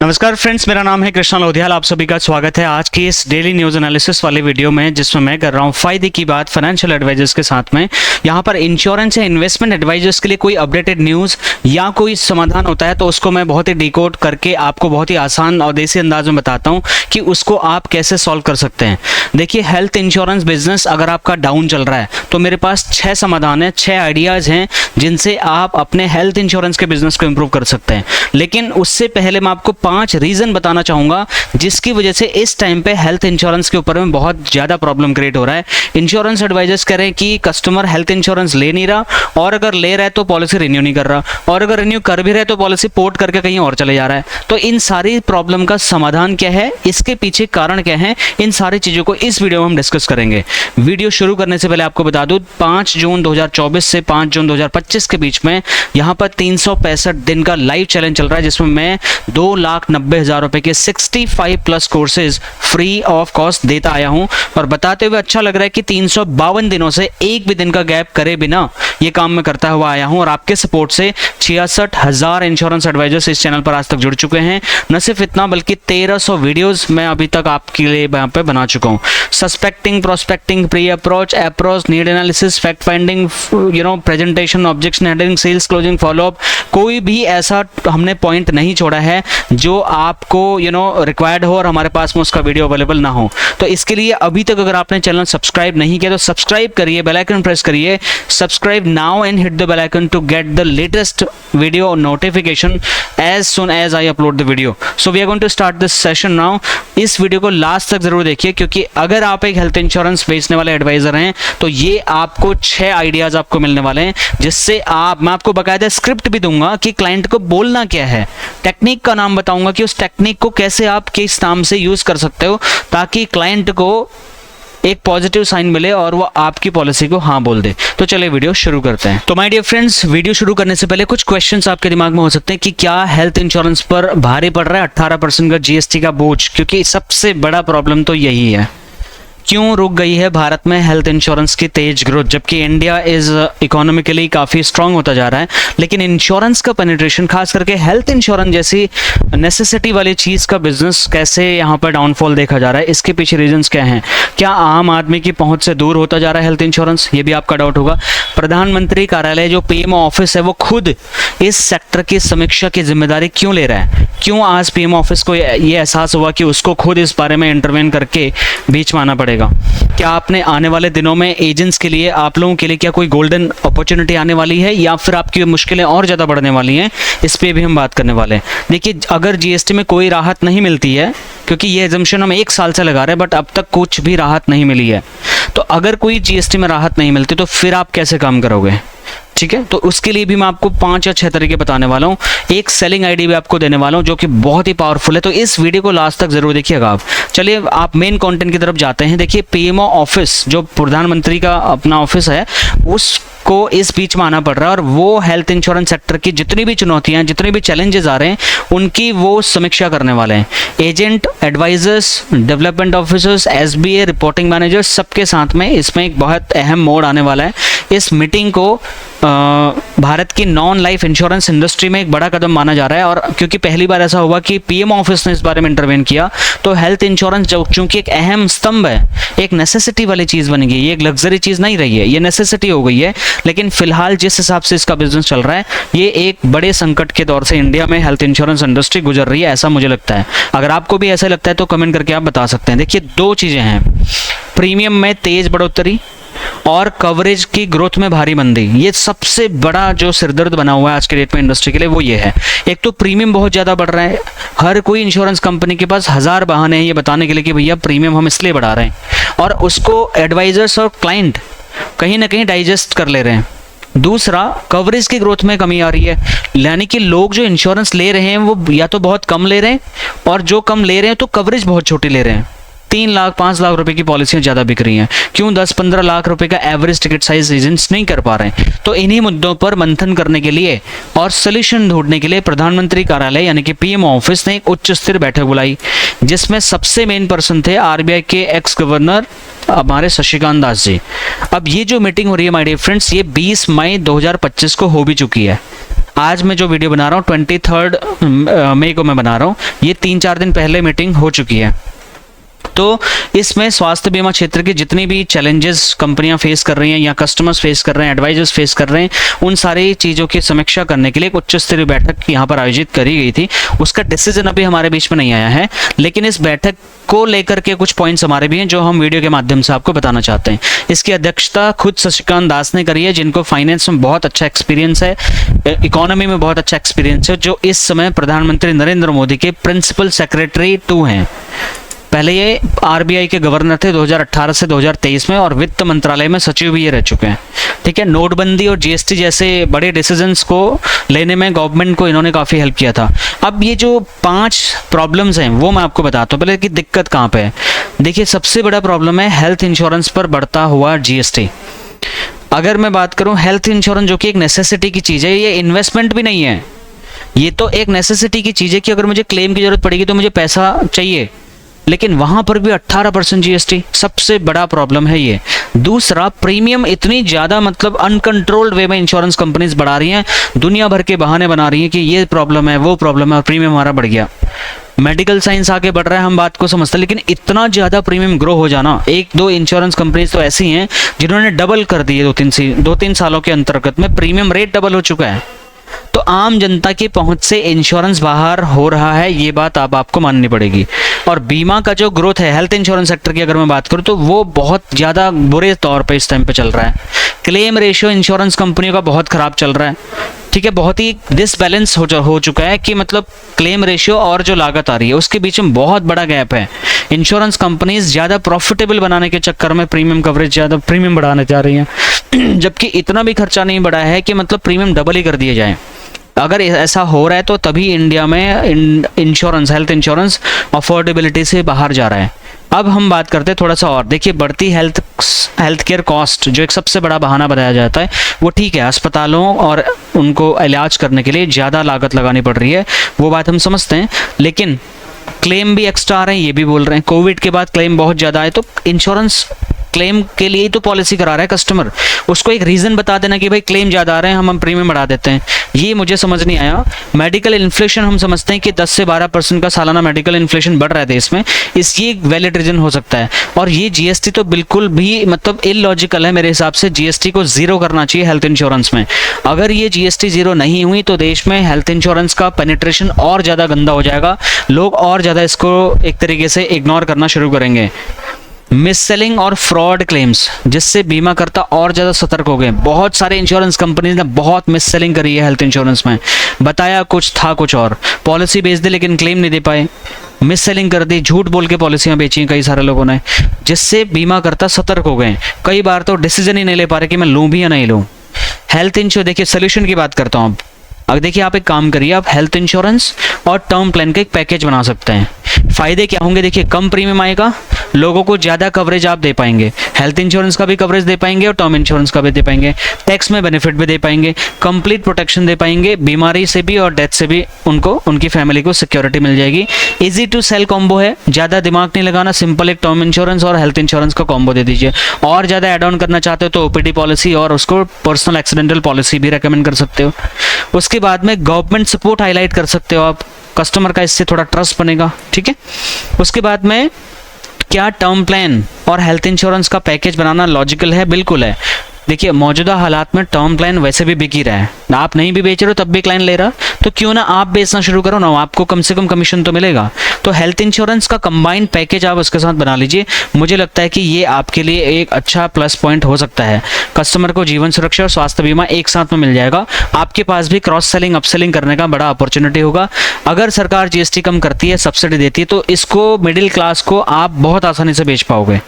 नमस्कार फ्रेंड्स, मेरा नाम है कृष्णा लोधियाल। आप सभी का स्वागत है आज की इस डेली न्यूज़ एनालिसिस वाले वीडियो में, जिसमें मैं कर रहा हूँ फायदे की बात फाइनेंशियल एडवाइजर्स के साथ में। यहाँ पर इंश्योरेंस या इन्वेस्टमेंट एडवाइजर्स के लिए कोई अपडेटेड न्यूज़ या कोई समाधान होता है तो उसको मैं बहुत ही डिकोड करके आपको बहुत ही आसान और देसी अंदाज में बताता हूँ कि उसको आप कैसे सॉल्व कर सकते हैं। देखिए, हेल्थ इंश्योरेंस बिजनेस अगर आपका डाउन चल रहा है तो मेरे पास 6 समाधान है, 6 आइडियाज़ हैं जिनसे आप अपने हेल्थ इंश्योरेंस के बिजनेस को इंप्रूव कर सकते हैं। लेकिन उससे पहले मैं आपको 5 रीज़न बताना चाहूँगा जिसकी वजह से इस टाइम पे हेल्थ इंश्योरेंस के ऊपर में बहुत ज़्यादा प्रॉब्लम क्रिएट हो रहा है। इंश्योरेंस एडवाइजर्स कह रहे हैं कि कस्टमर हेल्थ इंश्योरेंस ले नहीं रहा, और अगर ले रहा है तो पॉलिसी रिन्यू नहीं कर रहा, और अगर रिन्यू कर भी रहा है तो पॉलिसी पोर्ट करके कहीं और चले जा रहा है। तो इन सारी प्रॉब्लम का समाधान क्या है, इसके पीछे कारण क्या है, इन सारी चीज़ों को इस वीडियो में हम डिस्कस करेंगे। वीडियो शुरू करने से पहले आपको बता दूं, 5 जून 2024 से 5 जून 2025 के बीच में यहाँ पर 365 दिन का लाइव चैलेंज चल रहा है, जिसमें मैं 2,90,000 रुपए के 65 plus courses free of cost देता आया हूं। और बताते हुए अच्छा लग रहा है कि 352 दिनों से एक भी दिन का गैप करे बिना ये काम मैं करता हुआ आया हूं, और आपके सपोर्ट से 66,000 इंश्योरेंस एडवाइजर्स इस चैनल पर आज तक जुड़ चुके हैं। न सिर्फ इतना बल्कि 1300 वीडियोस मैं अभी तक आपके लिए यहाँ पे बना चुका हूँ। Suspecting, prospecting, pre approach, need analysis, fact finding, presentation, objection handling, sales closing, follow up, कोई भी ऐसा हमने पॉइंट नहीं छोड़ा है जो आपको रिक्वायर्ड हो और हमारे पास में उसका वीडियो अवेलेबल ना हो। तो इसके लिए अभी तक अगर आपने चैनल सब्सक्राइब नहीं किया तो सब्सक्राइब करिए, बेल आइकन प्रेस करिए, subscribe now and hit the bell icon to get the latest video notification as soon as I upload the video. So we are going to start this session now. इस video को last तक जरूर देखिए, क्योंकि अगर आप एक health insurance बेचने वाले एडवाइजर हैं तो ये आपको 6 आइडियाज आपको मिलने वाले हैं, जिससे मैं आपको बाकायदा स्क्रिप्ट भी दूंगा कि क्लाइंट को बोलना क्या है, टेक्निक का नाम बताऊंगा कि उस टेक्निक को कैसे आप किस नाम से यूज कर सकते हो ताकि क्लाइंट को एक पॉजिटिव साइन मिले और वो आपकी पॉलिसी को हाँ बोल दे। तो चलिए वीडियो शुरू करते हैं। तो माय डियर फ्रेंड्स, वीडियो शुरू करने से पहले कुछ क्वेश्चंस आपके दिमाग में हो सकते हैं कि क्या हेल्थ इंश्योरेंस पर भारी पड़ रहा है 18% का जीएसटी का बोझ, क्योंकि सबसे बड़ा प्रॉब्लम तो यही है। क्यों रुक गई है भारत में हेल्थ इंश्योरेंस की तेज ग्रोथ, जबकि इंडिया इज इकोनॉमिकली काफ़ी स्ट्रांग होता जा रहा है, लेकिन इंश्योरेंस का पेनिट्रेशन, खास करके हेल्थ इंश्योरेंस जैसी नेसेसिटी वाली चीज़ का बिजनेस कैसे यहाँ पर डाउनफॉल देखा जा रहा है? इसके पीछे रीजंस क्या हैं? क्या आम आदमी की पहुंच से दूर होता जा रहा है हेल्थ इंश्योरेंस? ये भी आपका डाउट होगा। प्रधानमंत्री कार्यालय जो पीएमओ ऑफिस है वो खुद इस सेक्टर की समीक्षा की जिम्मेदारी क्यों ले रहा है? क्यों आज पीएमओ ऑफिस को ये एहसास हुआ कि उसको खुद इस बारे में इंटरवेन करके बीच में आना पड़ेगा? क्या आपने आने वाले दिनों में एजेंट्स के लिए, आप लोगों के लिए क्या कोई गोल्डन अपॉर्चुनिटी आने वाली है, या फिर आपकी मुश्किलें और ज़्यादा बढ़ने वाली हैं? इस पे भी हम बात करने वाले हैं। देखिए, अगर जीएसटी में कोई राहत नहीं मिलती है, क्योंकि ये एजम्पशन हम 1 साल से लगा रहे हैं बट अब तक कुछ भी राहत नहीं मिली है, तो अगर कोई जीएसटी में राहत नहीं मिलती तो फिर आप कैसे काम करोगे? ठीक है, तो उसके लिए भी मैं आपको 5 या 6 तरीके बताने वाला हूँ। एक सेलिंग आईडी भी आपको देने वाला हूँ जो कि बहुत ही पावरफुल है, तो इस वीडियो को लास्ट तक जरूर देखिएगा आप। चलिए आप मेन कंटेंट की तरफ जाते हैं। देखिए, पीएमओ ऑफिस जो प्रधानमंत्री का अपना ऑफिस है उसको इस बीच में आना पड़ रहा है, और वो हेल्थ इंश्योरेंस सेक्टर की जितनी भी चुनौतियाँ, जितने भी चैलेंजेस आ रहे हैं उनकी वो समीक्षा करने वाले हैं। Agent, advisers, development officers, SBA, reporting managers, सबके साथ में इसमें एक बहुत अहम मोड आने वाला है। इस मीटिंग को भारत की नॉन लाइफ इंश्योरेंस इंडस्ट्री में एक बड़ा कदम माना जा रहा है, और क्योंकि पहली बार ऐसा हुआ कि पीएम ऑफिस ने इस बारे में इंटरवेन किया, तो हेल्थ इंश्योरेंस जो चूंकि एक अहम स्तंभ है, एक नेसेसिटी वाली चीज़ बन गई, ये एक लग्जरी चीज़ नहीं रही है, ये नेसेसिटी हो गई है। लेकिन फिलहाल जिस हिसाब से इसका बिजनेस चल रहा है, ये एक बड़े संकट के दौर से इंडिया में हेल्थ इंश्योरेंस इंडस्ट्री गुजर रही है, ऐसा मुझे लगता है। अगर आपको भी ऐसा लगता है तो कमेंट करके आप बता सकते हैं। देखिए, 2 चीज़ें हैं, प्रीमियम में तेज बढ़ोतरी और कवरेज की ग्रोथ में भारी मंदी। ये सबसे बड़ा जो सिरदर्द बना हुआ है आज के डेट में इंडस्ट्री के लिए वो ये है। एक तो प्रीमियम बहुत ज़्यादा बढ़ रहा है, हर कोई इंश्योरेंस कंपनी के पास 1000 बहाने हैं ये बताने के लिए कि भैया प्रीमियम हम इसलिए बढ़ा रहे हैं, और उसको एडवाइजर्स और क्लाइंट कहीं ना कहीं डाइजेस्ट कर ले रहे हैं। दूसरा, कवरेज की ग्रोथ में कमी आ रही है, यानी कि लोग जो इंश्योरेंस ले रहे हैं वो या तो बहुत कम ले रहे हैं, और जो कम ले रहे हैं तो कवरेज बहुत छोटी ले रहे हैं। 3 लाख 5 लाख रुपए की पॉलिसियां ज़्यादा बिक रही हैं। क्यों 10-15 लाख रुपए का एवरेज टिकट साइज एजेंट्स नहीं कर पा रहे हैं? तो इन्हीं मुद्दों पर मंथन करने के लिए और सोल्यूशन ढूंढने के लिए प्रधानमंत्री कार्यालय यानी कि पीएम ऑफिस ने एक उच्च स्तरीय बैठक बुलाई, जिसमें सबसे मेन पर्सन थे आरबीआई के एक्स गवर्नर हमारे शशिकांत दास जी। अब ये जो मीटिंग हो रही है माय डियर फ्रेंड्स, ये 20 मई 2025 को हो भी चुकी है। आज मैं जो वीडियो बना रहा हूँ 23 मई को मैं बना रहा हूँ, ये 3-4 दिन पहले मीटिंग हो चुकी है। तो इसमें स्वास्थ्य बीमा क्षेत्र के जितनी भी चैलेंजेस कंपनियां फेस कर रही हैं या कस्टमर्स फेस कर रहे हैं, एडवाइजर्स फेस कर रहे हैं, उन सारी चीज़ों की समीक्षा करने के लिए एक उच्च स्तरीय बैठक यहाँ पर आयोजित करी गई थी। उसका डिसीजन अभी हमारे बीच में नहीं आया है, लेकिन इस बैठक को लेकर के कुछ पॉइंट्स हमारे भी हैं जो हम वीडियो के माध्यम से आपको बताना चाहते हैं। इसकी अध्यक्षता खुद शशिकांत दास ने करी है, जिनको फाइनेंस में बहुत अच्छा एक्सपीरियंस है, इकोनॉमी में बहुत अच्छा एक्सपीरियंस है, जो इस समय प्रधानमंत्री नरेंद्र मोदी के प्रिंसिपल सेक्रेटरी 2 हैं। पहले ये आरबीआई के गवर्नर थे 2018 से 2023 में, और वित्त मंत्रालय में सचिव भी ये रह चुके हैं। ठीक है, नोटबंदी और जीएसटी जैसे बड़े डिसीजंस को लेने में गवर्नमेंट को इन्होंने काफ़ी हेल्प किया था। अब ये जो 5 प्रॉब्लम्स हैं वो मैं आपको बताता हूँ। पहले कि दिक्कत कहाँ पे है। देखिए, सबसे बड़ा प्रॉब्लम है हेल्थ इंश्योरेंस पर बढ़ता हुआ जीएसटी। अगर मैं बात करूँ हेल्थ इंश्योरेंस, जो कि एक नेसेसिटी की चीज़ है, ये इन्वेस्टमेंट भी नहीं है, ये तो एक नेसेसिटी की चीज़ है कि अगर मुझे क्लेम की जरूरत पड़ेगी तो मुझे पैसा चाहिए, लेकिन वहां पर भी 18% जीएसटी, सबसे बड़ा प्रॉब्लम है ये। दूसरा, प्रीमियम इतनी ज़्यादा मतलब अनकंट्रोल्ड वे में इंश्योरेंस कंपनीज बढ़ा रही हैं, दुनिया भर के बहाने बना रही हैं कि ये प्रॉब्लम है, वो प्रॉब्लम है, और प्रीमियम हमारा बढ़ गया। मेडिकल साइंस आगे बढ़ रहा है, हम बात को समझते हैं, लेकिन इतना ज़्यादा प्रीमियम ग्रो हो जाना, 1-2 इंश्योरेंस कंपनीज तो ऐसी हैं जिन्होंने डबल कर दिए 2-3 सालों के अंतर्गत में, प्रीमियम रेट डबल हो चुका है। तो आम जनता की पहुंच से इंश्योरेंस बाहर हो रहा है, ये बात आपको माननी पड़ेगी। और बीमा का जो ग्रोथ है हेल्थ इंश्योरेंस सेक्टर की अगर मैं बात करूं तो वो बहुत ज़्यादा बुरे तौर पे इस टाइम पे चल रहा है। क्लेम रेशियो इंश्योरेंस कंपनियों का बहुत ख़राब चल रहा है। ठीक है, बहुत ही डिसबैलेंस हो चुका है कि मतलब क्लेम रेशियो और जो लागत आ रही है उसके बीच में बहुत बड़ा गैप है। इंश्योरेंस कंपनीज ज़्यादा प्रॉफिटेबल बनाने के चक्कर में प्रीमियम कवरेज, ज़्यादा प्रीमियम बढ़ाने जा रही हैं जबकि इतना भी खर्चा नहीं बढ़ा है कि मतलब प्रीमियम डबल ही कर दिए जाए। अगर ऐसा हो रहा है तो तभी इंडिया में इंश्योरेंस, हेल्थ इंश्योरेंस अफोर्डेबिलिटी से बाहर जा रहा है। अब हम बात करते हैं थोड़ा सा और। देखिए, बढ़ती हेल्थ केयर कॉस्ट जो एक सबसे बड़ा बहाना बताया जाता है, वो ठीक है, अस्पतालों और उनको इलाज करने के लिए ज़्यादा लागत लगानी पड़ रही है, वो बात हम समझते हैं, लेकिन क्लेम भी एक्स्ट्रा आ रहे हैं, ये भी बोल रहे हैं। कोविड के बाद क्लेम बहुत ज़्यादा आए, तो इंश्योरेंस क्लेम के लिए ही तो पॉलिसी करा रहा है कस्टमर, उसको एक रीज़न बता देना कि भाई क्लेम ज़्यादा आ रहे हैं, हम प्रीमियम बढ़ा देते हैं, ये मुझे समझ नहीं आया। मेडिकल इन्फ्लेशन हम समझते हैं कि 10 से 12% का सालाना मेडिकल इन्फ्लेशन बढ़ रहा है देश में, इसकी एक वैलिड रीज़न हो सकता है। और ये जीएसटी तो बिल्कुल भी मतलब इलॉजिकल है मेरे हिसाब से। जीएसटी को ज़ीरो करना चाहिए हेल्थ इंश्योरेंस में। अगर ये जीएसटी ज़ीरो नहीं हुई तो देश में हेल्थ इंश्योरेंस का पेनिट्रेशन और ज़्यादा गंदा हो जाएगा, लोग और ज़्यादा इसको एक तरीके से इग्नोर करना शुरू करेंगे। मिस सेलिंग और फ्रॉड क्लेम्स, जिससे बीमाकर्ता और ज़्यादा सतर्क हो गए। बहुत सारे इंश्योरेंस कंपनीज ने बहुत मिस सेलिंग करी है हेल्थ इंश्योरेंस में, बताया कुछ था कुछ और, पॉलिसी बेच दी लेकिन क्लेम नहीं दे पाए, मिस सेलिंग कर दी, झूठ बोल के पॉलिसियाँ बेची कई सारे लोगों ने, जिससे बीमाकर्ता सतर्क हो गए। कई बार तो डिसीजन ही नहीं ले पा रहे कि मैं लूँ भी या नहीं लूँ। हेल्थ इंश्योरेंस, देखिए सोल्यूशन की बात करता हूँ। अब देखिए, आप एक काम करिए, आप हेल्थ इंश्योरेंस और टर्म प्लान का एक पैकेज बना सकते हैं। फ़ायदे क्या होंगे? देखिए, कम प्रीमियम आएगा, लोगों को ज़्यादा कवरेज आप दे पाएंगे, हेल्थ इंश्योरेंस का भी कवरेज दे पाएंगे और टर्म इंश्योरेंस का भी दे पाएंगे, टैक्स में बेनिफिट भी दे पाएंगे, कंप्लीट प्रोटेक्शन दे पाएंगे, बीमारी से भी और डेथ से भी उनको, उनकी फैमिली को सिक्योरिटी मिल जाएगी। इजी टू सेल कॉम्बो है, ज़्यादा दिमाग नहीं लगाना, सिंपल एक टर्म इंश्योरेंस और हेल्थ इंश्योरेंस का कॉम्बो दे दीजिए। और ज़्यादा एड ऑन करना चाहते हो तो ओपीडी पॉलिसी और उसको पर्सनल एक्सीडेंटल पॉलिसी भी रेकमेंड कर सकते हो। उसके बाद में गवर्नमेंट सपोर्ट हाईलाइट कर सकते हो आप, कस्टमर का इससे थोड़ा ट्रस्ट बनेगा। ठीक है, उसके बाद में क्या टर्म प्लान और हेल्थ इंश्योरेंस का पैकेज बनाना लॉजिकल है? बिल्कुल है। देखिए, मौजूदा हालात में टर्म प्लान वैसे भी बिक ही रहा है, आप नहीं भी बेच रहे हो तब भी क्लाइंट ले रहा, तो क्यों ना आप बेचना शुरू करो ना, आपको कम से कम कमीशन तो मिलेगा। तो हेल्थ इंश्योरेंस का कंबाइंड पैकेज आप उसके साथ बना लीजिए, मुझे लगता है कि ये आपके लिए एक अच्छा प्लस पॉइंट हो सकता है। कस्टमर को जीवन सुरक्षा और स्वास्थ्य बीमा एक साथ में मिल जाएगा, आपके पास भी क्रॉस सेलिंग अपसेलिंग करने का बड़ा अपॉर्चुनिटी होगा। अगर सरकार जीएसटी कम करती है, सब्सिडी देती है, तो इसको मिडिल क्लास को आप बहुत आसानी से बेच पाओगे।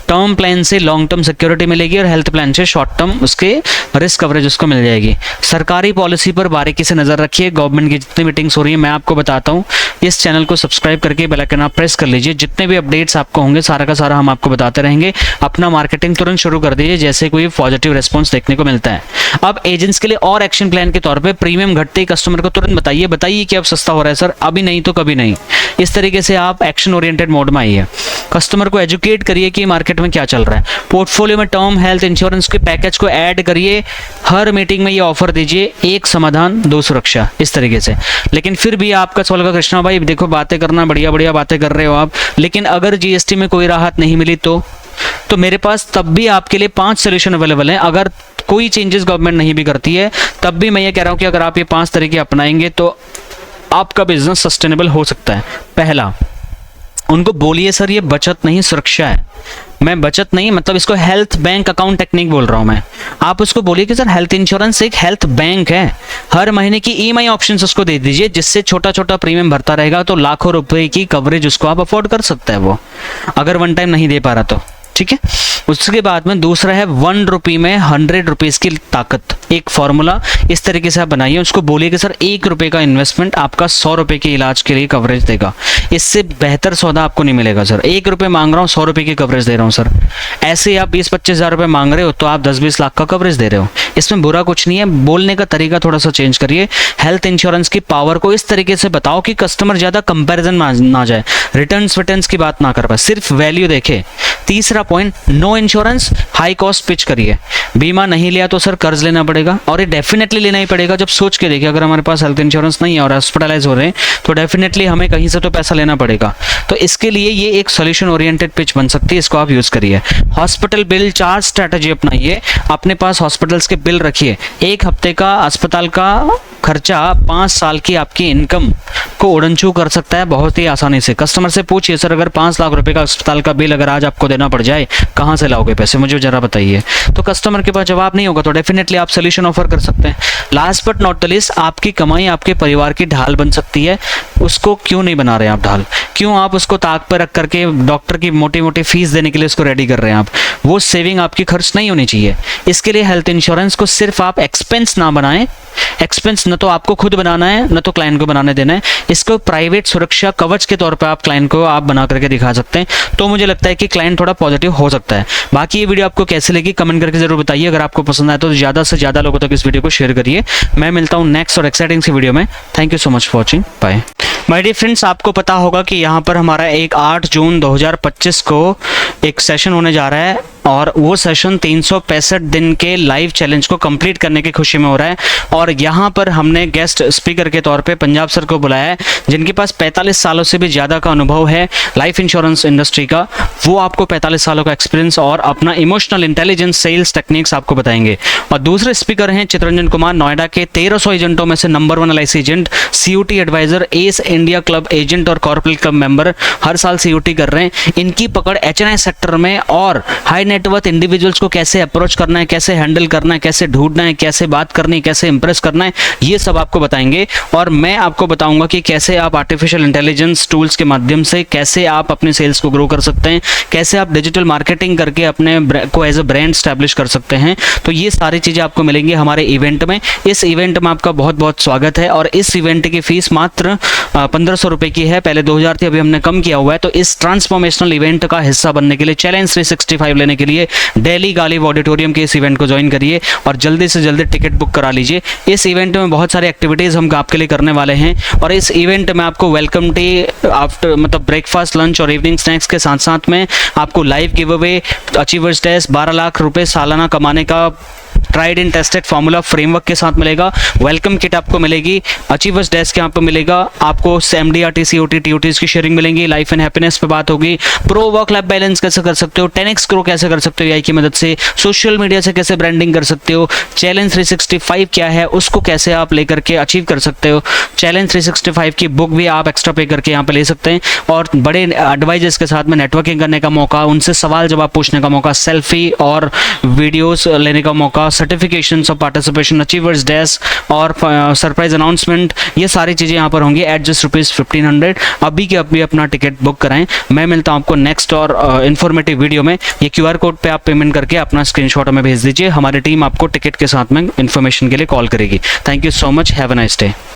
टर्म प्लान से लॉन्ग टर्म सिक्योरिटी मिलेगी और हेल्थ प्लान से शॉर्ट टर्म उसके रिस्क कवरेज उसको मिल जाएगी। सरकारी पॉलिसी पर बारीकी से नजर रखिए, गवर्नमेंट की जितनी मीटिंग्स हो रही है मैं आपको बताता हूँ। इस चैनल को सब्सक्राइब करके बेल आइकन आप प्रेस कर लीजिए, जितने भी अपडेट्स आपको होंगे सारा का सारा हम आपको बताते रहेंगे। अपना मार्केटिंग तुरंत शुरू कर दीजिए जैसे कोई पॉजिटिव रिस्पॉन्स देखने को मिलता है। अब एजेंट्स के लिए और एक्शन प्लान के तौर पे प्रीमियम घटते ही कस्टमर को तुरंत बताइए कि अब सस्ता हो रहा है सर, अभी नहीं तो कभी नहीं। इस तरीके से आप एक्शन ओरिएंटेड मोड में आइए। कस्टमर को एजुकेट करिए कि मार्केट में क्या चल रहा है। पोर्टफोलियो में टर्म हेल्थ इंश्योरेंस के पैकेज को ऐड करिए, हर मीटिंग में ये ऑफर दीजिए, एक समाधान दो सुरक्षा, इस तरीके से। लेकिन फिर भी आपका सवाल होगा कृष्णा भाई देखो बातें करना बढ़िया बढ़िया बातें कर रहे हो आप, लेकिन अगर जीएसटी में कोई राहत नहीं मिली तो मेरे पास तब भी आपके लिए 5 सोल्यूशन अवेलेबल हैं। अगर कोई चेंजेस गवर्नमेंट नहीं भी करती है तब भी मैं ये कह रहा हूं कि अगर आप ये 5 तरीके अपनाएंगे तो आपका बिजनेस सस्टेनेबल हो सकता है। पहला, उनको बोलिए सर ये बचत नहीं सुरक्षा है। मैं बचत नहीं मतलब इसको हेल्थ बैंक अकाउंट टेक्निक बोल रहा हूं मैं। आप उसको बोलिए कि सर हेल्थ इंश्योरेंस एक हेल्थ बैंक है, हर महीने की ईएमआई ऑप्शंस उसको दे दीजिए, जिससे छोटा छोटा प्रीमियम भरता रहेगा तो लाखों रुपए की कवरेज उसको आप अफोर्ड कर सकता है वो, अगर वन टाइम नहीं दे पा रहा तो। ठीक है, उसके बाद में दूसरा है 1 रुपये में 100 रुपीज़ की ताकत, एक फॉर्मूला इस तरीके से आप बनाइए। उसको बोलिए कि सर 1 रुपये का इन्वेस्टमेंट आपका 100 रुपये के इलाज के लिए कवरेज देगा। इससे बेहतर सौदा आपको नहीं मिलेगा सर। 1 रुपये मांग रहा हूँ, 100 रुपये की कवरेज दे रहा हूँ सर। ऐसे ही आप 20-25 हज़ार रुपये मांग रहे हो तो आप 10-20 लाख का कवरेज दे रहे हो। इसमें बुरा कुछ नहीं है, बोलने का तरीका थोड़ा सा चेंज करिए। हेल्थ इंश्योरेंस की पावर को इस तरीके से बताओ कि कस्टमर ज़्यादा कंपेरिजन ना जाए, रिटर्न्स की बात ना कर पाए, सिर्फ वैल्यू देखे। तीसरा point, no insurance high cost pitch करिए। बीमा नहीं लिया तो सर कर्ज लेना पड़ेगा, और ये डेफिनेटली लेना ही पड़ेगा। जब सोच के देखिए, अगर हमारे पास हेल्थ इंश्योरेंस नहीं है और हॉस्पिटलाइज हो रहे हैं तो डेफिनेटली हमें कहीं से तो पैसा लेना पड़ेगा। तो इसके लिए ये एक सोल्यूशन ओरिएंटेड पिच बन सकती है, इसको आप यूज करिए। हॉस्पिटल बिल चार्ज स्ट्रेटजी अपनाइए, अपने पास हॉस्पिटल्स के बिल रखिए। 1 हफ्ते का अस्पताल का खर्चा 5 साल की आपकी इनकम को उड़नछू कर सकता है बहुत ही आसानी से। कस्टमर से पूछिए सर अगर 5 लाख रुपए का अस्पताल का बिल अगर आज आपको देना पड़ जाए, कहाँ से लाओगे पैसे, मुझे जरा बताइए। तो कस्टमर के पास जवाब नहीं होगा तो डेफिनेटली आप सोल्यूशन ऑफर कर सकते हैं। Last but not the least, आपकी कमाई आपके परिवार की ढाल बन सकती है। उसको क्यों नहीं बना रहे आप ढाल, क्यों आप उसको ताक पर रख करके डॉक्टर की मोटी मोटी फीस देने के लिए उसको रेडी कर रहे हैं आप। वो सेविंग आपकी खर्च नहीं होनी चाहिए। इसके लिए हेल्थ इंश्योरेंस को सिर्फ आप एक्सपेंस ना बनाएं, एक्सपेंस न तो आपको खुद बनाना है न तो क्लाइंट को बनाने देना है। इसको प्राइवेट सुरक्षा कवच के तौर पे आप क्लाइंट को आप बना करके दिखा सकते हैं, तो मुझे लगता है कि क्लाइंट थोड़ा पॉजिटिव हो सकता है। बाकी ये वीडियो आपको कैसे लगी कमेंट करके जरूर बताइए। अगर आपको पसंद आए तो ज़्यादा से ज़्यादा लोगों तक इस वीडियो को शेयर करिए। मैं मिलता हूँ नेक्स्ट और एक्साइटिंग सी वीडियो में। Thank you so much for watching, bye. My dear friends, आपको पता होगा कि यहाँ पर हमारा एक 8 जून 2025 को एक सेशन होने जा रहा है, और वो सेशन 365 दिन के लाइव चैलेंज को कंप्लीट करने की खुशी में हो रहा है। और यहाँ पर हमने गेस्ट स्पीकर के तौर पे पंजाब सर को बुलाया है, जिनके पास 45 सालों से भी ज़्यादा का अनुभव है लाइफ इंश्योरेंस इंडस्ट्री का। वो आपको 45 सालों का एक्सपीरियंस और अपना इमोशनल इंटेलिजेंस सेल्स टेक्निक्स आपको बताएंगे। और दूसरे स्पीकर हैं चित्रंजन कुमार, नोएडा के 1300 एजेंटों में से number 1 LIC agent, CUT adviser, ace India club agent और कॉर्पोरेट क्लब मेंबर, हर साल CUT कर रहे हैं। इनकी पकड़ HNI सेक्टर में और हाई नेटवर्थ इंडिविजुअल्स को कैसे अप्रोच करना है, कैसे हैंडल करना है, कैसे ढूंढना है, कैसे बात करनी है, कैसे इंप्रेस करना है, ये सब आपको बताएंगे। और मैं आपको बताऊंगा कि कैसे आप आर्टिफिशियल इंटेलिजेंस टूल्स के माध्यम से कैसे आप अपने सेल्स को ग्रो कर सकते हैं, कैसे आप डिजिटल मार्केटिंग करके अपने को एज अ ब्रांड स्टैब्लिश कर सकते हैं। तो ये सारी चीज़ें आपको मिलेंगी हमारे इवेंट में। इस इवेंट में आपका बहुत बहुत स्वागत है। और इस इवेंट की फीस मात्र 1500 रुपये की है, पहले 2000 थी, अभी हमने कम किया हुआ है। तो इस ट्रांसफॉर्मेशनल इवेंट का हिस्सा बनने के लिए, चैलेंज 365 लेने के लिए दिल्ली गालिब ऑडिटोरियम के इस इवेंट को ज्वाइन करिए और जल्दी से जल्दी टिकट बुक करा लीजिए। इस इवेंट में बहुत सारी एक्टिविटीज़ हम आपके लिए करने वाले हैं। और इस इवेंट में आपको वेलकम टी आफ्टर मतलब ब्रेकफास्ट, लंच और इवनिंग स्नैक्स के साथ साथ में आपको live give away, achievers test, 12 lakh रुपए सालाना कमाने का tried and tested formula framework के साथ मिलेगा। वेलकम किट आपको मिलेगी, अचीवर्स डेस्क यहाँ पर मिलेगा आपको, MDRT COT TOTs की शेयरिंग मिलेंगी, लाइफ एंड हैप्पीनेस पे बात होगी, प्रो वर्क लाइफ बैलेंस कैसे कर सकते हो, 10x ग्रो कैसे कर सकते हो AI की मदद से, सोशल मीडिया से कैसे ब्रांडिंग कर सकते हो, चैलेंज 365 क्या है उसको कैसे आप लेकर के अचीव कर सकते हो। चैलेंज 365 की बुक भी आप एक्स्ट्रा पे करके यहाँ पे ले सकते हैं। और बड़े एडवाइजर्स के साथ में नेटवर्किंग करने का मौका, उनसे सवाल जवाब पूछने का मौका, सेल्फी और वीडियोस लेने का मौका, certifications of participation, achievers desk और सरप्राइज अनाउंसमेंट, ये सारी चीज़ें यहाँ पर होंगी एट जस्ट ₹1500। अभी के अभी अपना टिकट बुक कराएं। मैं मिलता हूँ आपको नेक्स्ट और इन्फॉर्मेटिव वीडियो में। ये QR कोड पे आप पेमेंट करके अपना स्क्रीनशॉट हमें भेज दीजिए, हमारी टीम आपको टिकट के साथ में इन्फॉर्मेशन के लिए कॉल करेगी। Thank you so much, have a nice day.